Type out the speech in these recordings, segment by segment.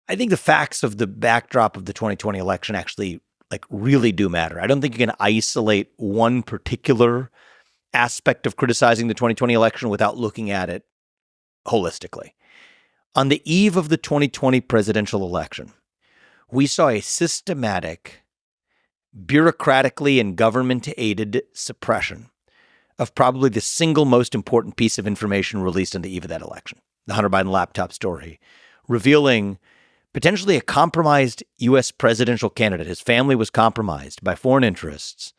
I think the facts of the backdrop of the 2020 election actually really do matter. I don't think you can isolate one particular aspect of criticizing the 2020 election without looking at it holistically. On the eve of the 2020 presidential election, we saw a systematic, bureaucratically and government-aided suppression of probably the single most important piece of information released on the eve of that election, the Hunter Biden laptop story, revealing potentially a compromised U.S. presidential candidate. His family was compromised by foreign interests,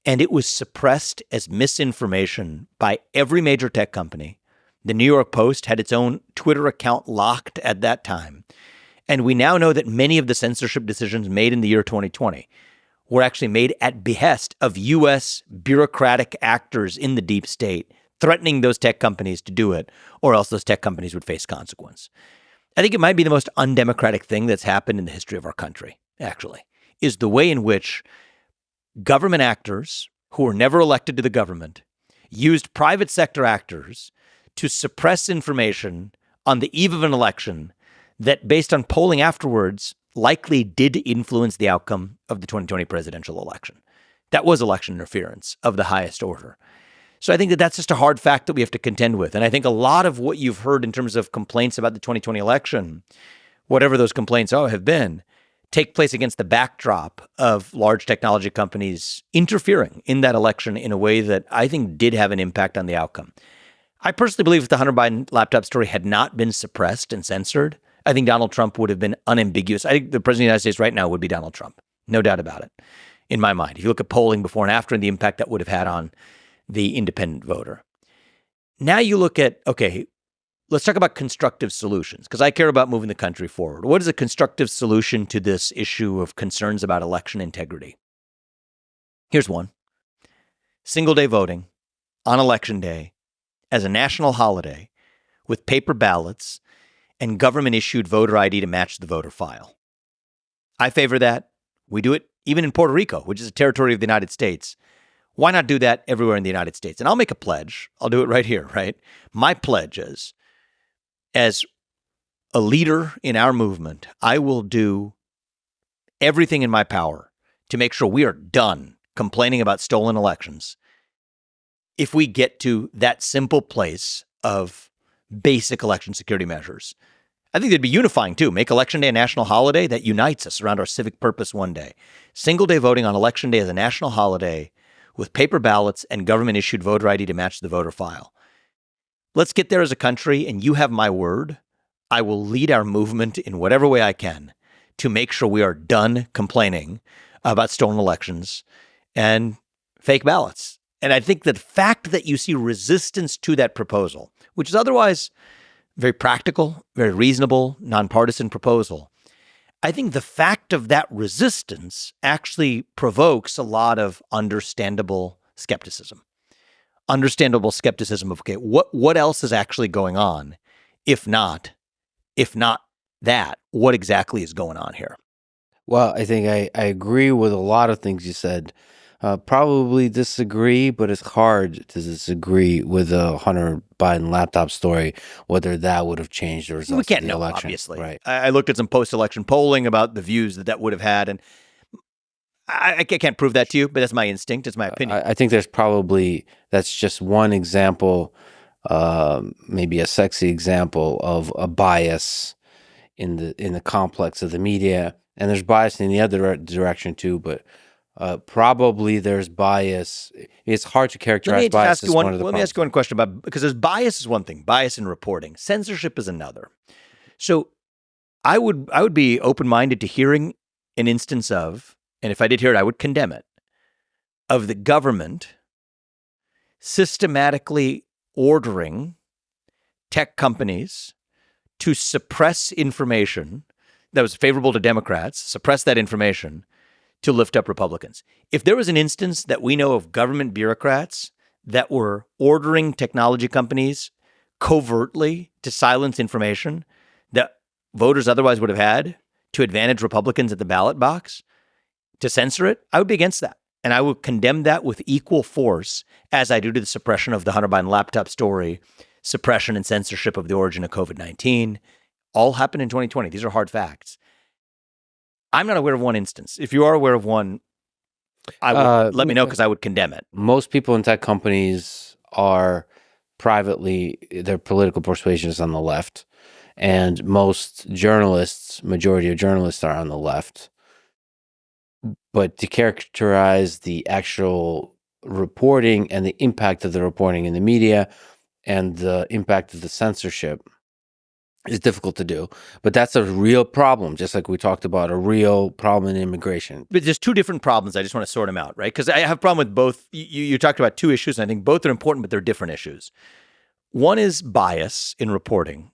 and it was suppressed as misinformation by every major tech company. The New York Post had its own Twitter account locked at that time. And we now know that many of the censorship decisions made in the year 2020 were actually made at behest of U.S. bureaucratic actors in the deep state, threatening those tech companies to do it, or else those tech companies would face consequence. I think it might be the most undemocratic thing that's happened in the history of our country, actually, is the way in which government actors who were never elected to the government used private sector actors to suppress information on the eve of an election that, based on polling afterwards, likely did influence the outcome of the 2020 presidential election. That was election interference of the highest order. So I think that that's just a hard fact that we have to contend with. And I think a lot of what you've heard in terms of complaints about the 2020 election, whatever those complaints have been, take place against the backdrop of large technology companies interfering in that election in a way that I think did have an impact on the outcome. I personally believe if the Hunter Biden laptop story had not been suppressed and censored, I think Donald Trump would have been unambiguous. I think the president of the United States right now would be Donald Trump. No doubt about it, in my mind. If you look at polling before and after and the impact that would have had on the independent voter. Now you look at, okay, let's talk about constructive solutions, because I care about moving the country forward. What is a constructive solution to this issue of concerns about election integrity? Here's one. Single-day voting on Election Day as a national holiday with paper ballots and government-issued voter ID to match the voter file. I favor that. We do it even in Puerto Rico, which is a territory of the United States. Why not do that everywhere in the United States? And I'll make a pledge. I'll do it right here, right? My pledge is, as a leader in our movement, I will do everything in my power to make sure we are done complaining about stolen elections if we get to that simple place of basic election security measures. I think they'd be unifying, too. Make Election Day a national holiday that unites us around our civic purpose one day. Single-day voting on Election Day as a national holiday with paper ballots and government-issued voter ID to match the voter file. Let's get there as a country, and you have my word. I will lead our movement in whatever way I can to make sure we are done complaining about stolen elections and fake ballots. And I think that the fact that you see resistance to that proposal, which is otherwise very practical, very reasonable, nonpartisan proposal, I think the fact of that resistance actually provokes a lot of understandable skepticism. Understandable skepticism of, okay, what else is actually going on? If not that, what exactly is going on here? Well, I think I agree with a lot of things you said. Probably disagree, but it's hard to disagree with the Hunter Biden laptop story, whether that would have changed the results We can't of the know, election. obviously. Right. I looked at some post-election polling about the views that would have had, and I can't prove that to you, but that's my instinct. It's my opinion. I think that's just one example, maybe a sexy example of a bias in the complex of the media. And there's bias in the other direction too, but probably there's bias. It's hard to characterize bias as one of the Let me ask you one question because there's bias is one thing, bias in reporting. Censorship is another. So I would be open-minded to hearing an instance of, and if I did hear it, I would condemn it, of the government systematically ordering tech companies to suppress information that was favorable to Democrats, suppress that information to lift up Republicans. If there was an instance that we know of government bureaucrats that were ordering technology companies covertly to silence information that voters otherwise would have had to advantage Republicans at the ballot box, to censor it, I would be against that. And I would condemn that with equal force as I do to the suppression of the Hunter Biden laptop story, suppression and censorship of the origin of COVID-19, all happened in 2020. These are hard facts. I'm not aware of one instance. If you are aware of one, I would let me know, because I would condemn it. Most people in tech companies are privately, their political persuasion is on the left. And most journalists, majority of journalists are on the left. But to characterize the actual reporting and the impact of the reporting in the media and the impact of the censorship is difficult to do. But that's a real problem, just like we talked about, a real problem in immigration. But there's two different problems. I just want to sort them out, right? Because I have a problem with both. You talked about two issues, and I think both are important, but they're different issues. One is bias in reporting.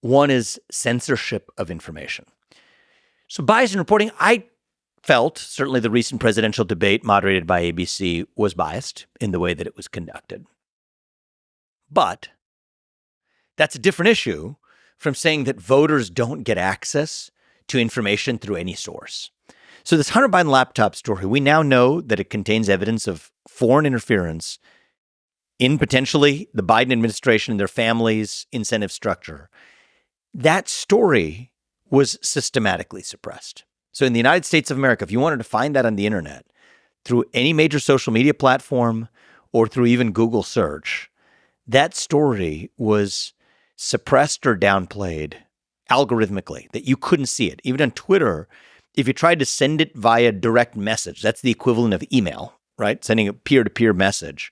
One is censorship of information. So bias in reporting, I felt certainly the recent presidential debate moderated by ABC was biased in the way that it was conducted. But that's a different issue from saying that voters don't get access to information through any source. So this Hunter Biden laptop story, we now know that it contains evidence of foreign interference in potentially the Biden administration and their families' incentive structure. That story was systematically suppressed. So in the United States of America, if you wanted to find that on the internet, through any major social media platform or through even Google search, that story was suppressed or downplayed algorithmically, that you couldn't see it. Even on Twitter, if you tried to send it via direct message, that's the equivalent of email, right? Sending a peer-to-peer message.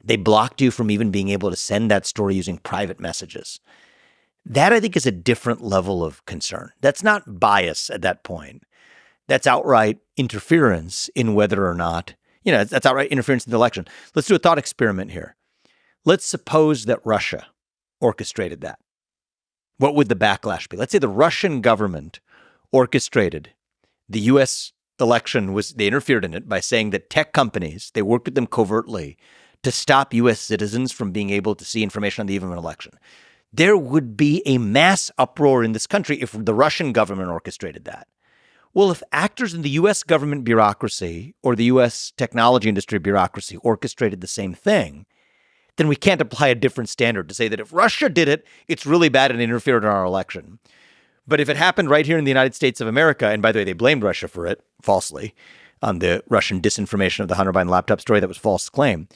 They blocked you from even being able to send that story using private messages. That, I think, is a different level of concern. That's not bias at that point. That's outright interference in whether or not, that's outright interference in the election. Let's do a thought experiment here. Let's suppose that Russia orchestrated that. What would the backlash be? Let's say the Russian government orchestrated the U.S. election, they interfered in it by saying that tech companies, they worked with them covertly to stop U.S. citizens from being able to see information on the eve of an election. There would be a mass uproar in this country if the Russian government orchestrated that. Well, if actors in the U.S. government bureaucracy or the U.S. technology industry bureaucracy orchestrated the same thing, then we can't apply a different standard to say that if Russia did it, it's really bad and interfered in our election. But if it happened right here in the United States of America, and by the way, they blamed Russia for it falsely on the Russian disinformation of the Hunter Biden laptop story, that was a false claim.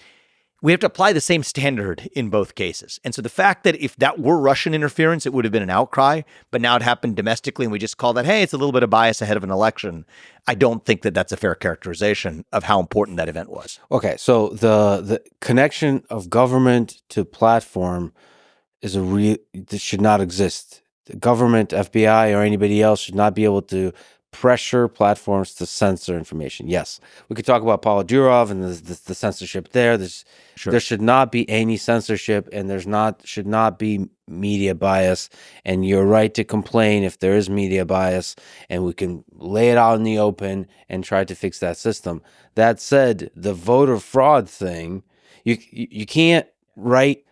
We have to apply the same standard in both cases. And so the fact that if that were Russian interference, it would have been an outcry, but now it happened domestically and we just call that, hey, it's a little bit of bias ahead of an election. I don't think that that's a fair characterization of how important that event was. Okay, so the connection of government to platform is this should not exist. The government, FBI, or anybody else should not be able to pressure platforms to censor information. Yes, we could talk about Paul Durov and the censorship there. There should not be any censorship, and should not be media bias. And you're right to complain if there is media bias, and we can lay it out in the open and try to fix that system. That said, the voter fraud thing, you can't right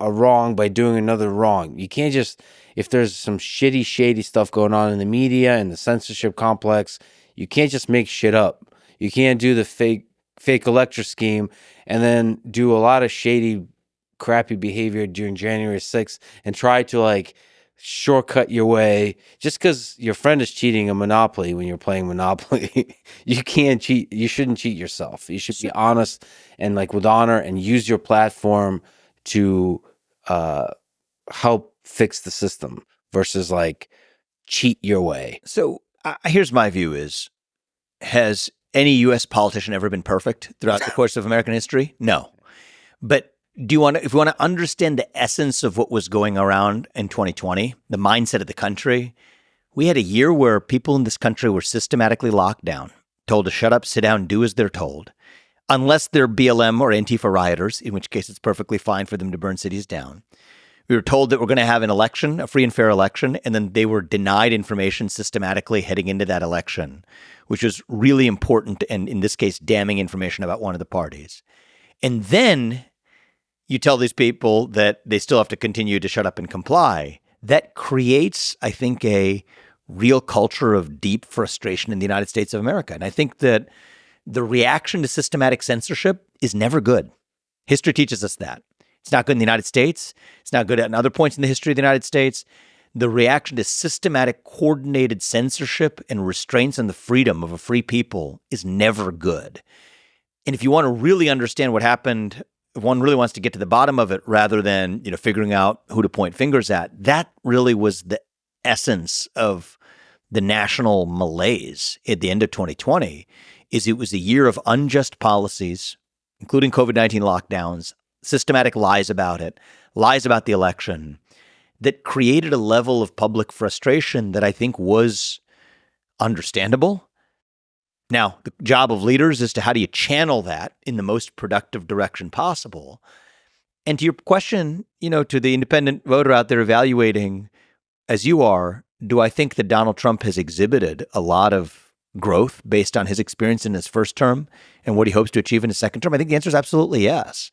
a wrong by doing another wrong. You can't just, if there's some shady stuff going on in the media and the censorship complex, you can't just make shit up. You can't do the fake elector scheme and then do a lot of shady, crappy behavior during January 6th and try to shortcut your way. Just because your friend is cheating a Monopoly when you're playing Monopoly, you can't cheat. You shouldn't cheat yourself. You should be honest and with honor and use your platform to help fix the system versus cheat your way. So here's my view is, has any U.S. politician ever been perfect throughout the course of American history? No. But if you want to understand the essence of what was going around in 2020, the mindset of the country, we had a year where people in this country were systematically locked down, told to shut up, sit down, do as they're told, unless they're BLM or Antifa rioters, in which case it's perfectly fine for them to burn cities down. We were told that we're going to have an election, a free and fair election, and then they were denied information systematically heading into that election, which was really important and, in this case, damning information about one of the parties. And then you tell these people that they still have to continue to shut up and comply. That creates, I think, a real culture of deep frustration in the United States of America. And I think that the reaction to systematic censorship is never good. History teaches us that. It's not good in the United States. It's not good at other points in the history of the United States. the reaction to systematic, coordinated censorship and restraints on the freedom of a free people is never good. And if you want to really understand what happened, if one really wants to get to the bottom of it rather than, figuring out who to point fingers at, that really was the essence of the national malaise at the end of 2020, is it was a year of unjust policies, including COVID-19 lockdowns, systematic lies about it, lies about the election, that created a level of public frustration that I think was understandable. Now, the job of leaders is to how do you channel that in the most productive direction possible? And to your question, to the independent voter out there evaluating, as you are, do I think that Donald Trump has exhibited a lot of growth based on his experience in his first term and what he hopes to achieve in his second term? I think the answer is absolutely yes.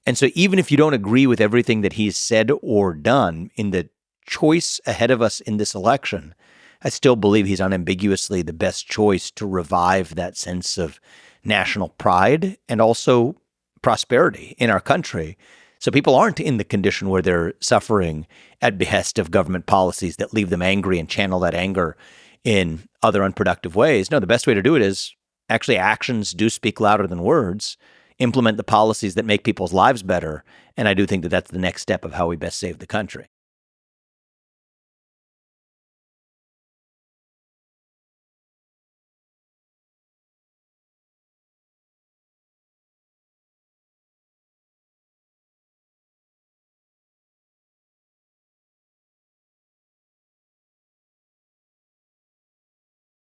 And so even if you don't agree with everything that he's said or done in the choice ahead of us in this election, I still believe he's unambiguously the best choice to revive that sense of national pride and also prosperity in our country. So people aren't in the condition where they're suffering at behest of government policies that leave them angry and channel that anger in other unproductive ways. No, the best way to do it is actually actions do speak louder than words. Implement the policies that make people's lives better. And I do think that that's the next step of how we best save the country.